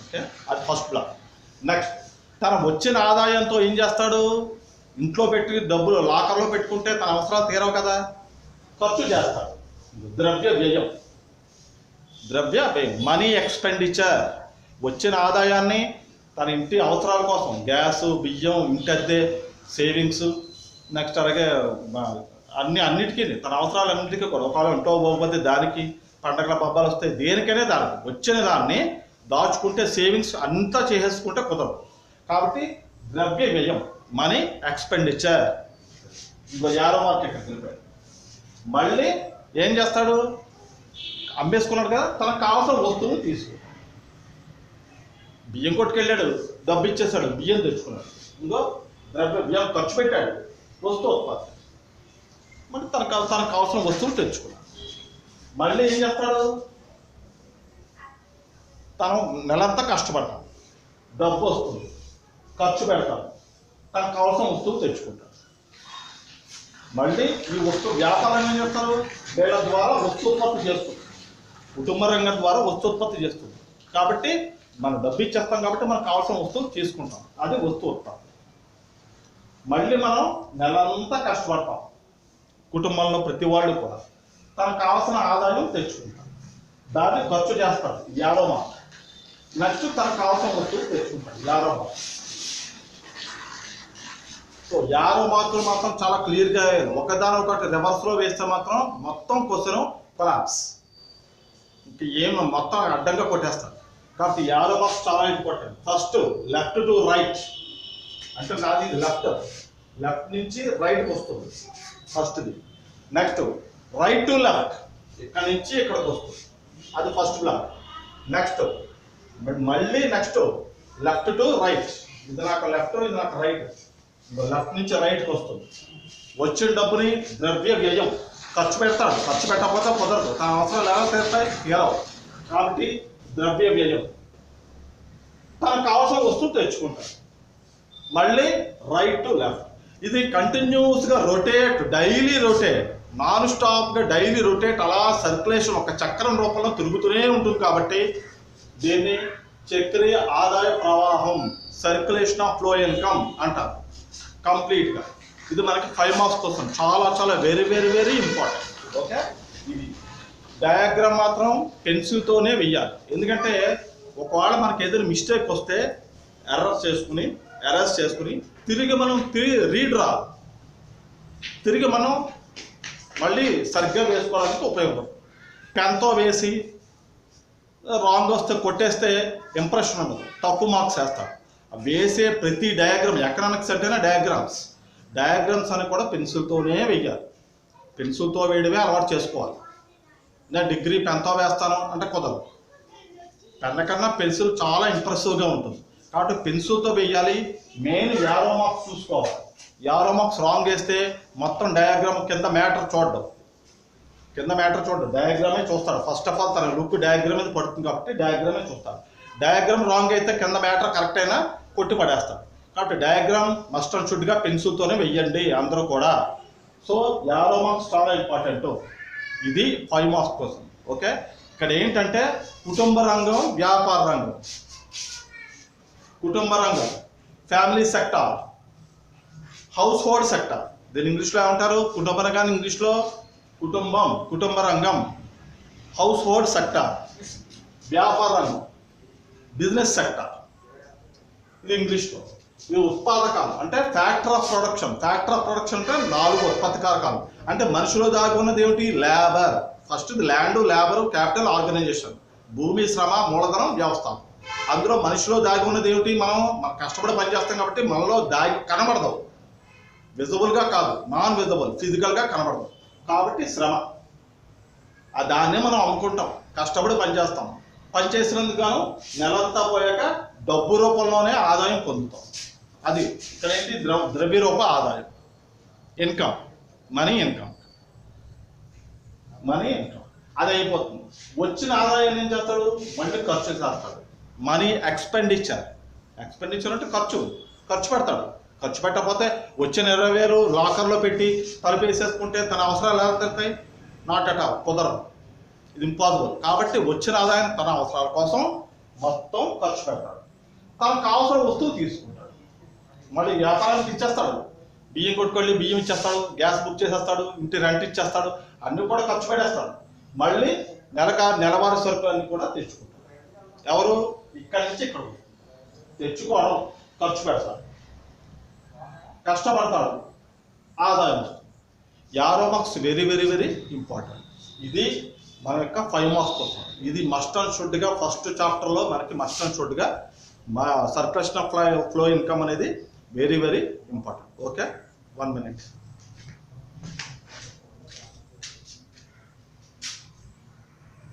ఓకే. అది ఫస్ట్ బ్లాక్. నెక్స్ట్ తన వచ్చిన ఆదాయంతో ఏం చేస్తాడు, ఇంట్లో పెట్టి డబ్బులు లాకర్లో పెట్టుకుంటే తన అవసరాలు తీరవు కదా, ఖర్చు చేస్తాడు. ద్రవ్య వ్యయం, మనీ ఎక్స్పెండిచర్. వచ్చిన ఆదాయాన్ని తన ఇంటి అవసరాల కోసం, గ్యాస్, బియ్యం, ఇంటి అద్దె, సేవింగ్స్, నెక్స్ట్ అలాగే అన్నిటికీ తన అవసరాలన్నిటికీ కూడా ఒకవేళ ఇంట్లో పోకపోతే దానికి పండగల పబ్బాలు వస్తాయి దేనికైనా దానికి వచ్చిన దాన్ని దాచుకుంటే సేవింగ్స్ అంతా చేసేసుకుంటే కుదరదు. కాబట్టి ద్రవ్య వ్యయం మనీ ఎక్స్పెండిచర్. ఇంకో 50వ మార్క్ ఇక్కడ తెలిపాడు. మళ్ళీ ఏం చేస్తాడు, అమ్మేసుకున్నాడు కదా, తనకు కావాల్సిన వస్తువులు తీసుకుంటాడు. బియ్యం కొట్టుకెళ్ళాడు, డబ్బు ఇచ్చేసాడు, బియ్యం తెచ్చుకున్నాడు. ఇంకో ద్రవ్య వ్యయం ఖర్చు పెట్టాడు, వస్తువు ఉత్పత్తి. మళ్ళీ తనకు కావాల్సిన వస్తువులు తెచ్చుకున్నాడు. మళ్ళీ ఏం చేస్తాడు, తను నెలంతా కష్టపడతాడు, డబ్బు వస్తుంది, ఖర్చు పెడతాడు, తనకు కావాల్సిన వస్తువులు తెచ్చుకుంటాడు. మళ్ళీ ఈ వస్తువు వ్యాపారం ఏం చేస్తారు, వీళ్ళ ద్వారా వస్తుత్పత్తి చేస్తుంది, కుటుంబ రంగం ద్వారా వస్తుత్పత్తి చేస్తుంది. కాబట్టి మనం డబ్బు ఇచ్చేస్తాం కాబట్టి మనకు కావాల్సిన వస్తువులు తీసుకుంటాం, అది వస్తువు ఉత్పత్తి. మళ్ళీ మనం నెలంతా కష్టపడతాం, కుటుంబంలో ప్రతి వాళ్ళు కూడా తనకు కావాల్సిన ఆదాయం తెచ్చుకుంటాం, దాన్ని ఖర్చు చేస్తాడు 50వ మార్క్. నెక్స్ట్ తనకు కావాల్సిన వస్తువులు తెచ్చుకుంటాడు 50వ మార్క్. సో 50 మార్కులు మాత్రం చాలా క్లియర్గా ఒకదానొకటి రివర్స్లో వేస్తే మాత్రం మొత్తం క్వశ్చన్ కొలాప్స్, ఇంకా ఏం మొత్తం అడ్డంగా కొట్టేస్తాడు. కాబట్టి 50 మార్క్స్ చాలా important. First left to right అంటే నాది లెఫ్ట్ నుంచి రైట్కి వస్తుంది ఫస్ట్ది. నెక్స్ట్ రైట్ టు లెఫ్ట్ ఇక్కడ నుంచి ఇక్కడికి వస్తుంది, అది ఫస్ట్ బ్లాక్. నెక్స్ట్ మళ్ళీ నెక్స్ట్ లెఫ్ట్ టు రైట్, ఇది నాకు లెఫ్ట్, ఇది నాకు రైట్. లెఫ్ట్ నుంచి రైట్కి వస్తుంది. వచ్చిన డబ్బుని ద్రవ్య వ్యయం ఖర్చు పెడతాడు, ఖర్చు పెట్టకపోతే కుదరదు, తన అవసరాలు ఎలా తీరుతాయి, తీరవు. కాబట్టి ద్రవ్య వ్యయం, తనకు కావాల్సిన వస్తువు తెచ్చుకుంటాడు. మళ్ళీ రైట్ టు లెఫ్ట్, ఇది కంటిన్యూస్గా రొటేట్, డైలీ రొటేట్, నాన్ స్టాప్గా డైలీ రొటేట్, అలా సర్క్యులేషన్ ఒక చక్రం రూపంలో తిరుగుతూనే ఉంటుంది. కాబట్టి దీన్ని చక్రీయ ఆదాయ ప్రవాహం, సర్క్యులేషన్ ఆఫ్ ఫ్లో ఇన్కమ్ అంటారు కంప్లీట్గా. ఇది మనకి 5 మార్క్స్ కోసం చాలా చాలా very very very important. Okay, ఇది డయాగ్రామ్ మాత్రం పెన్సిల్తోనే వెయ్యాలి, ఎందుకంటే ఒకవేళ మనకి ఏదైనా మిస్టేక్ వస్తే ఎర్రర్స్ చేసుకుని తిరిగి మనం రీడ్రా తిరిగి మనం మళ్ళీ సరిగ్గా వేసుకోవడానికి ఉపయోగపడుతుంది. పెన్తో వేసి రాంగ్ వస్తే కొట్టేస్తే ఇంప్రెషన్ ఉండదు, తప్పు మార్క్స్ వేస్తాం. వేసే ప్రతి డయాగ్రామ్, ఎకనామిక్స్ అంటేనే డయాగ్రామ్స్ అని కూడా పెన్సిల్తోనే వేయాలి, పెన్సిల్తో వేయడమే అలవాటు చేసుకోవాలి. నేను డిగ్రీ పెన్తో వేస్తాను అంటే కుదరదు, పెన్న కన్నా పెన్సిల్ చాలా ఇంప్రెసివ్గా ఉంటుంది. కాబట్టి పెన్సిల్తో వేయాలి. మెయిన్ 50 మార్క్స్ చూసుకోవాలి. 50 మార్క్స్ రాంగ్ వేస్తే మొత్తం డయాగ్రామ్ కింద మ్యాటర్ చూడడం, డయాగ్రామే చూస్తాడు. ఫస్ట్ ఆఫ్ ఆల్ తన లుక్ డయాగ్రామ్ మీద పడుతుంది కాబట్టి డయాగ్రామే చూస్తాడు. డయాగ్రామ్ రాంగ్ అయితే కింద మ్యాటర్ కరెక్ట్ అయినా కొట్టి పడేస్తాడు. కాబట్టి డయాగ్రామ్ మస్ట్ అండ్ షుడ్గా పెన్సిల్తోనే వెయ్యండి అందరూ కూడా. సో 50 మార్క్స్ చాలా ఇంపార్టెంట్. ఇది 5 మార్క్స్ కోసం. ఓకే, ఇక్కడ ఏంటంటే కుటుంబ రంగం, వ్యాపార రంగం. కుటుంబ రంగం family sector, house hold sector, దీని ఇంగ్లీష్లో ఏమంటారు, కుటుంబ రంగాన్ని ఇంగ్లీష్లో కుటుంబం, కుటుంబ రంగం. హౌస్ హోల్డ్ సెక్టార్, వ్యాపార రంగం, బిజినెస్ సెక్టార్, ఇది ఇంగ్లీష్లో. ఇది ఉత్పాదకాలు అంటే ఫ్యాక్టర్ ఆఫ్ ప్రొడక్షన్. అంటే 4 ఉత్పత్తి కారకాలు. అంటే మనిషిలో దాగి ఉన్నది ఏమిటి, లేబర్. ఫస్ట్ ఇది ల్యాండ్, లేబర్, క్యాపిటల్, ఆర్గనైజేషన్, భూమి, శ్రమ, మూలధనం, వ్యవస్థ. అందులో మనిషిలో దాగి ఉన్నది ఏమిటి, మనం కష్టపడి పనిచేస్తాం కాబట్టి మనలో దాగి కనబడదు, విజిబుల్గా కాదు, నాన్ విజిబుల్, ఫిజికల్గా కనబడదు. కాబట్టి శ్రమ, దాన్నే మనం అమ్ముకుంటాం, కష్టపడి పనిచేస్తాం. పనిచేసినందుకు గాను నెలంతా పోయాక డబ్బు రూపంలోనే ఆదాయం పొందుతాం. అది ఇక్కడ ఏంటి, ద్రవ్య రూప ఆదాయం, ఇన్కమ్, మనీ ఇన్కమ్. అది అయిపోతుంది. వచ్చిన ఆదాయాన్ని ఏం చేస్తాడు, మళ్ళీ ఖర్చు చేస్తాడు. మనీ ఎక్స్పెండిచర్ అంటే ఖర్చు పెడతాడు. ఖర్చు పెట్టకపోతే వచ్చిన 20,000 లాకర్లో పెట్టి తలుపేసేసుకుంటే తన అవసరాలు ఎలా తెలుస్తాయి, నాట్ అట్ ఆల్, కుదరదు, ఇది ఇంపాసిబుల్. కాబట్టి వచ్చిన ఆదాయాన్ని తన అవసరాల కోసం మొత్తం ఖర్చు పెడతాడు. తనకు కావాల్సిన వస్తువు తీసుకుంటాడు, మళ్ళీ వ్యాపారానికి ఇచ్చేస్తాడు. బియ్యం కొట్టుకెళ్ళి బియ్యం ఇచ్చేస్తాడు, గ్యాస్ బుక్ చేసేస్తాడు, ఇంటి రెంట్ ఇచ్చేస్తాడు, అన్నీ కూడా ఖర్చు పెట్టేస్తాడు. మళ్ళీ నెలవారీ సరుకులన్నీ కూడా తెచ్చుకుంటాడు. ఎవరు, ఇక్కడి నుంచి ఇక్కడ తెచ్చుకోవడం, ఖర్చు పెడతాడు, కష్టపడతాడు, ఆదాయం వస్తుంది. Arrow marks very very very important. ఇది మన యొక్క 5 మార్క్స్ కోసం. ఇది మస్ట్ అండ్ షుడ్గా ఫస్ట్ చాప్టర్లో మనకి మస్ట్ అండ్ షుడ్గా మా సర్క్యులేషన్ ఆఫ్ ఫ్లో ఇన్కమ్ అనేది very very important. Okay, 1 minute.